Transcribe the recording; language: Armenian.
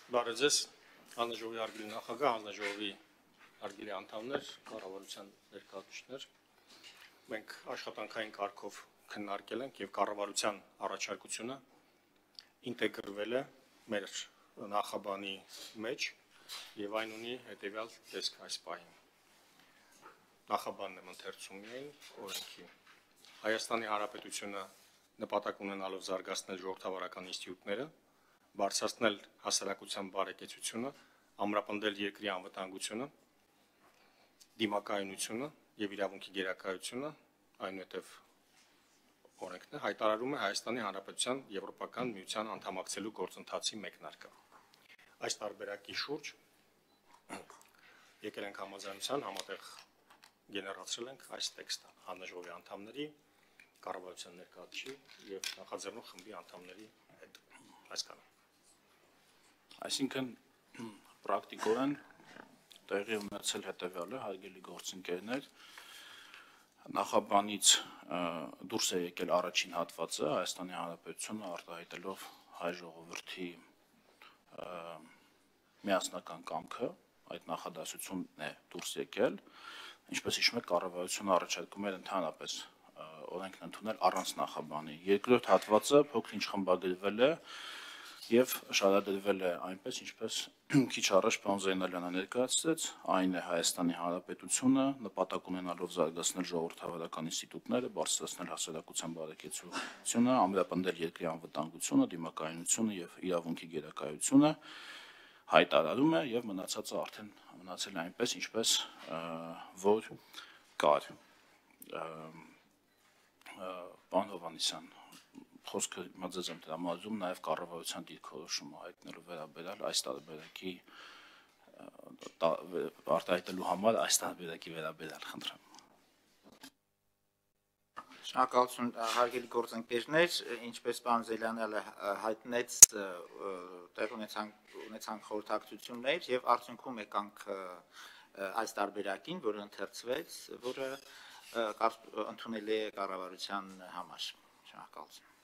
Բարև ձեզ, հանձնաժողովի արգելի նախագահ, հանձնաժողովի արգելի անդամներ, կառավարության ներկայացուցիչներ։ Մենք աշխատանքային կարգով քննարկել ենք եւ կառավարության առաջարկությունը ինտեգրվել է մեր նախաբանի մեջ եւ այն ունի հետեւյալ տեսք այս պահին։ Նախաբանն եմ ընթերցում միայն օրենքի։ Հայաստանի Հանրապետությունը նպատակ ունենալով զարգացնել ժողովրդավարական ինստիտուտները, բարձրացնել հասարակության բարեկեցությունը, ամրապնդել երկրի անվտանգությունը, դիմակայունությունը եւ իրավունքի գերակայությունը, այնուհետեւ օրենքն է հայտարարում է Հայաստանի Հանրապետության Եվրոպական միության անդամակցելու գործընթացի մեկնարկը։ Այս տարբերակի շուրջ եկել ենք համաձայնության, համատեղ գեներացրել ենք այս տեքստը հանձնաժողովի անդամների, կառավարության ներկայացուցիչի եւ նախաձեռնող խմբի անդամների հետ։ Այսքանը։ Այսինքն պրակտիկորեն տեղի ունեցել հետևյալը, հարգելի գործընկերներ, նախաբանից դուրս է եկել առաջին հատվածը Հայաստանի Հանրապետությունը արտահայտելով հայ ժողովրդի միասնական կամքը, այդ նախադասությունն է դուրս եկել, ինչպես հիշում եք, կառավարությունը առաջարկում էր ընդհանրապես օրենքն ընդունել առանց նախաբանի։ Երկրորդ հատվածը փոքր-ինչ խմբագրվել է եւ շարադրվել է այնպես, ինչպես քիչ առաջ պարոն Զեյնալյանը ներկայացրեց, այն է Հայաստանի Հանրապետությունը նպատակ ունենալով զարգացնել ժողովրդավարական ինստիտուտները, բարձրացնել հասարակության բարեկեցությունը, ամրապնդել երկրի անվտանգությունը, դիմակայունությունը եւ իրավունքի գերակայությունը հայտարարում է եւ մնացածը արդեն մնացել է այնպես, ինչպես որ կար։ Պարոն Հովհաննիսյան, խոսքը ձեզ եմ տրամադրում նաև կառավարության դիրքորոշումը հայտնելու վերաբերյալ այս տարբերակի արտահայտելու համար այս տարբերակի վերաբերյալ խնդրեմ։ Շնորհակալություն հարգելի գործընկերներ, ինչպես պարոն Զելյանյանը հայտնեց, տեղ ունեցանք խորհրդակցություններ եւ արդյունքում եկանք այս տարբերակին, որը ընթերցվեց, որը ընդունել է կառավարության համար։ Շնորհակալություն։